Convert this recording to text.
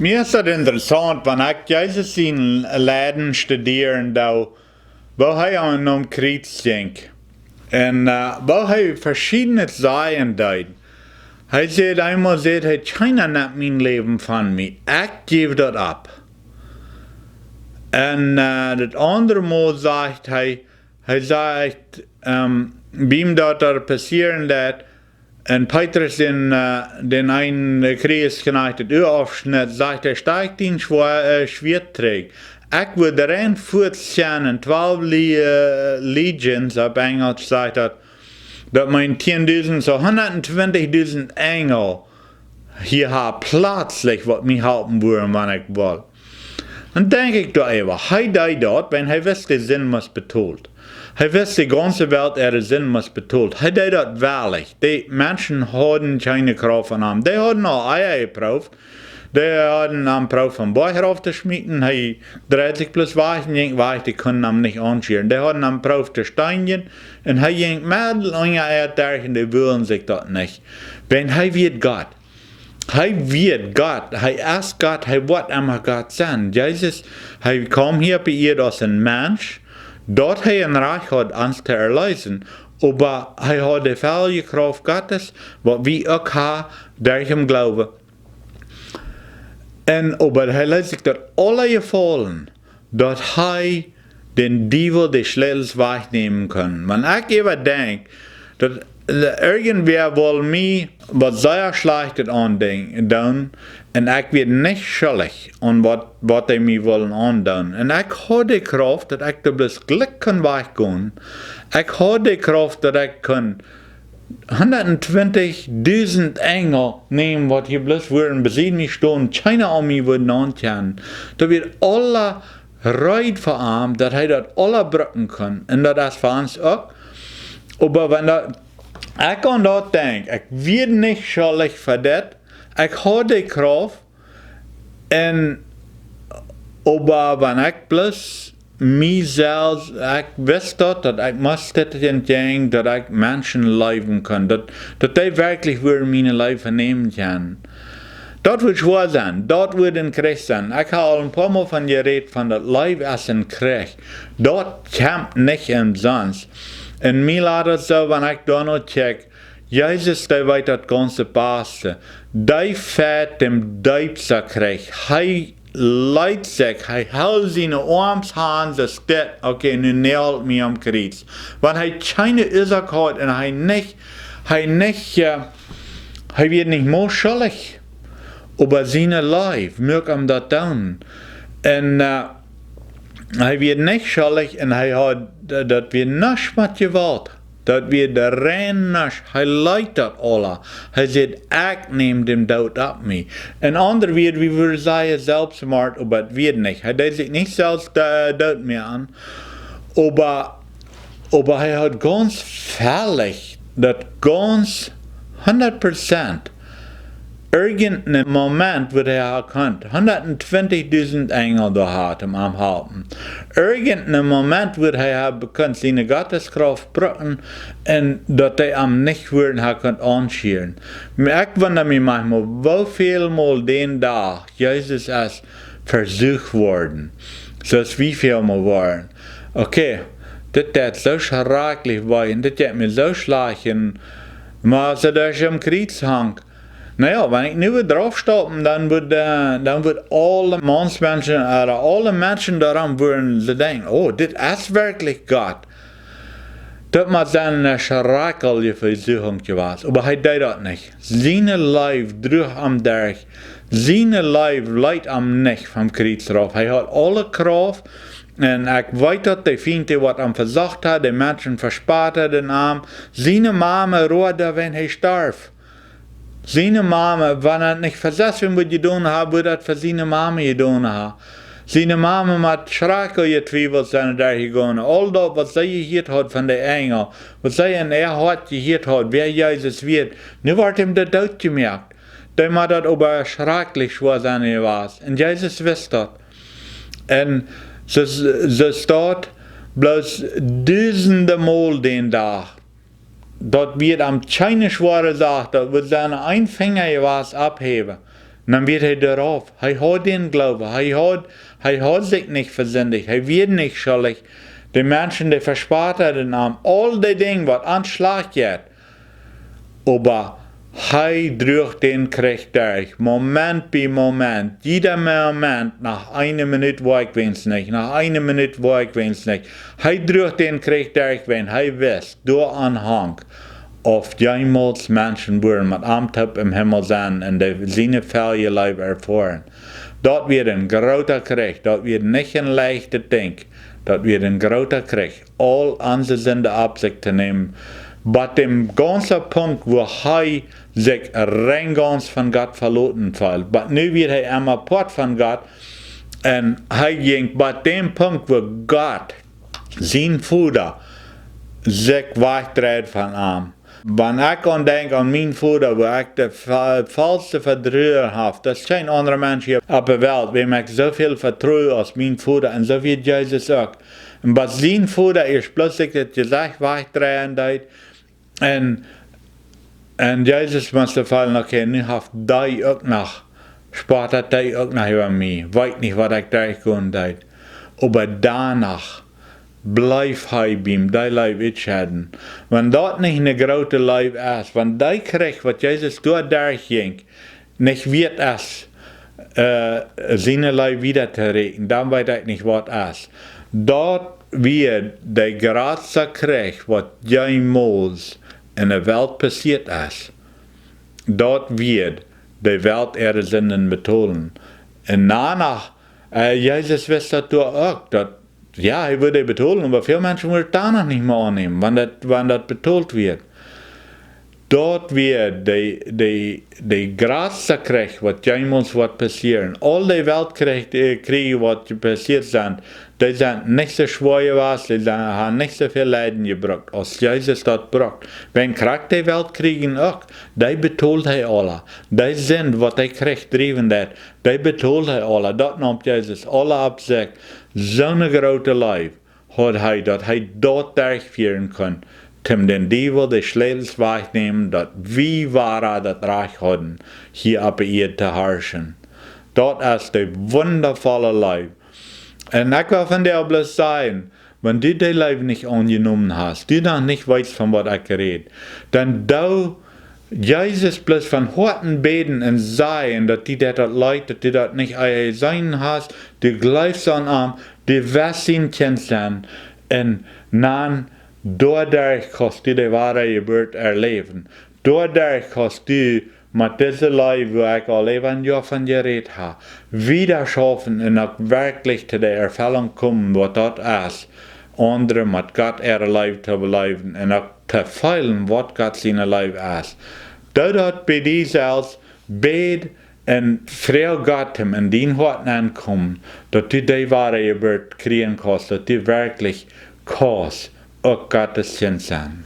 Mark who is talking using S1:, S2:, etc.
S1: Mir ist das interessant, wenn ich Jesus in Läden studieren da, wo er an einem Kreuz denkt. Und wo er verschiedene Sachen deut. Er sagt einmal, er keiner nimmt mein Leben von mir. Ich gebe das ab. Und das andere Mal sagt er sagt, wie ihm das passieren lässt, und Petrus den einen Kriegsknecht aufschnitt, sagt er, steigt ihn Schwert trägt. Ich würde rein fortziehen und 12 Legions, auf Englisch sagt er, dass mein 10.000, so 120.000 Engel hier haben plötzlich, was mich halten würden, wenn ich will. Dann denke ich da eben, er dort, wenn er wisst, der Sinn muss betont. Er wisst, die ganze Welt, ihre Sinn muss betont. Er dort wahrlich. Die Menschen haben keine Kraft von ihm. Die haben noch Eier geprüft. Die haben am Prof von Bäuer aufgeschmissen. Er dreht sich bloß weichen, die können ihm nicht anschieren. Die haben am Prof der Steinchen. Und er ging Mädel und die wollen sich dort nicht. Wenn er wird Gott. Er wird Gott, er ist Gott, er wird immer Gott sein. Jesus, er kam hier bei ihr als ein Mensch, dort er ein Reich hat, uns zu erlösen. Aber er hat die völlige Kraft Gottes, was wir auch haben, durch den Glauben. Und aber er lässt sich dort alle gefallen, dass er den Teufel die Schleels wegnehmen kann. Wenn ich eben denke, dass irgendwer will mir was sehr Schlechtes antun und ich werde nicht schuldig an was die mir wollen antun. Und ich habe die Kraft, dass ich das Glück kann weggehen. Ich habe die Kraft, dass ich kann 120.000 Engel nehmen, was hier bloß würden besiegen nicht stehen, keiner an mir würden antun. Da wird alle Reut verarmt, dass er das alle brücken kann. Und das ist für uns auch. Aber wenn das ich kann dort denken, ich werde nicht schuldig für das, ich habe die Kraft, und aber wenn ich bloß mich selbst, ich weiß dass ich muss das denken, dass ich Menschen leben kann, dass die wirklich meine Leben nehmen können. Das wird schwer sein, das wird ein Krieg sein. Ich habe ein paar Mal von geredet, von das Leben als ein Krieg. Dort kämpft nicht umsonst. Und mir laat het so, wenn ich da noch check, Jesus, der weiß das ganze Beste. Der fährt dem Diebsterkrieg. Er leidt sich, er hält seine Arms an, so steht, okay, nun nählt mich am Kreuz. Wenn er keine Ursache hat und er wird nicht mehr schuldig. Aber seine Leib mögt ihm das tun. Und er wird nicht schuldig und er hat, das wird nicht mit Gewalt. Das wird rein nicht. Er leidet das alle. Er sagt, ich nehme den Tod ab mir. Ein anderer wird, wie wir sagen, Selbstmord, aber das wird nicht. Er denkt sich nicht selbst Tod mehr an. Aber er hat ganz völlig, das ganz 100%. Irgendein Moment wird er erkannt. 120.000 Engel da hat am Halten. Irgendein Moment wird er bekannt, seine Gotteskraft brücken und dass er am nicht würden erkannt anschieren. Ich wundere mich manchmal, wie viel Mal den Tag Jesus ist versucht worden. So wie viel Mal waren. Okay, das hat so schrecklich sein, das hat mir so schlecht, maar als er durch am Kreuz hängt. Naja, wenn ich nu drauf stoppen, dann wird alle Menschen, alle Menschen daran würden sie denken, oh, das ist wirklich Gott. Das muss eine schreckliche Versuchung gewesen. Aber er tut das nicht. Seine Leib durch am durch. Seine Leib leidt am nicht vom Kreuz drauf. Er hat alle Kraft. Und ich weiß, dass die Fiende, was er versagt hat, die Menschen verspart hat den Arm. Seine Mama rohte, wenn er starb. Seine Mama, wenn er nicht versessen wird getan haben, wird er für seine Mama getan haben. Seine Mama hat schreckliche Zweifel sein da gegangen. All das, was sie gehört hat von den Engeln, was sie in ihr Hart gehört hat, wer Jesus wird, nu wird ihm der Tod gemerkt. Dem hat das aber schrecklich schwer sein gewesen. Und Jesus wusste das. Und so steht bloß tausende Mal den Tag. Das wird am keine schwere Sache, das wird seine Einfinger was abheben. dann wird er darauf. Er hat den Glauben. Er hat sich nicht versündigt. Er wird nicht schuldig. Die Menschen, die verspart haben, all die Dinge, was Anschlag geht. Aber er drückt den Krieg durch. Moment bei Moment. Jeder Moment, nach einer Minute war ich es nicht. Nach einer Minute war ich es nicht. Er drückt den Krieg durch, wenn er weiß, durch Anhang. Auf jemals Menschen würden mit Amtop im Himmel sein und seine Fälle Leib erfahren. Dort wird ein großer Krieg, dort wird nicht ein leichter Ding, dort wird ein großer Krieg. All unsere Sünde ab sich zu nehmen. Bei dem ganzen Punkt, wo er sich rein ganz von Gott verloren fällt. Aber nu wird er einmal Port von Gott und er ging bei dem Punkt, wo Gott, sein Vater, sich wegdreht von ihm. Wenn ich denke an meinen Vater, wo ich den falschen Verdrüher habe, das ist kein anderer Mensch hier auf der Welt, wem ich so viel vertraue als mein Vater, und so wie Jesus auch. Und was sein Vater ist plötzlich das Gesicht wegdrehen, und Jesus musste fallen, okay, nu hat die auch noch, spart die auch noch über mich, weiß nicht, was ich durchgehen soll. Aber danach, bleib hij beim, die Leib entscheiden. Wenn dort nicht eine große Leib ist, wenn die Krieg, was Jesus dort durchging, nicht wird es, seine Leib wieder zu retten, dann weiß ich nicht, was ist. Dort wird der größte Krieg, was jemals in der Welt passiert ist, dort wird die Welt ihre Sünden betonen. Und danach, Jesus wusste das auch, dass ja, er würde betonen, aber viele Menschen würden da noch nicht mehr annehmen, wenn das betont wird. Dort wird die größte Krieg, was jemals passieren. All die Weltkriege, was passiert sind, die sind nicht so schwer, die haben nicht so viel Leiden gebracht, als Jesus das bracht. Wenn Krieg die Weltkriege auch, die betont er alle. Die sind, was der Krieg driven hat, die betont er alle. Das nimmt Jesus alle ab sich. So eine große Leib hat er, dass er dort durchführen kann, um den Teufel die Schlägels wegnehmen, dass wir wahre das Reich hatten, hier auf der Erde zu herrschen. Dort ist der wundervolle Leib. Und ich will von dir bloß sagen, wenn du die Leib nicht angenommen hast, du noch nicht weißt, von was ich rede, dann du Jesus bloß von Horten beten und sagen, dass die das Leute, dass du das nicht sein hast, du glaubst an ihm, du wirst ihn kennenlernen, und dann dadurch kannst du die wahre Geburt erleben. Dadurch kannst du mit diesem Leib, wo ich all eben ja von geredet habe, wieder schaffen und auch wirklich zu der Erfüllung kommen, was das ist. Andere mit Gott ihre Leib zu beleben und auch zu fühlen, was Gott seine Leib ist. Dat bei dir selbst bet und freu Gott in den Horten ankommen, dass du die wahre Geburt kriegen kannst, dass du wirklich kannst, auch Gottes Kind sein.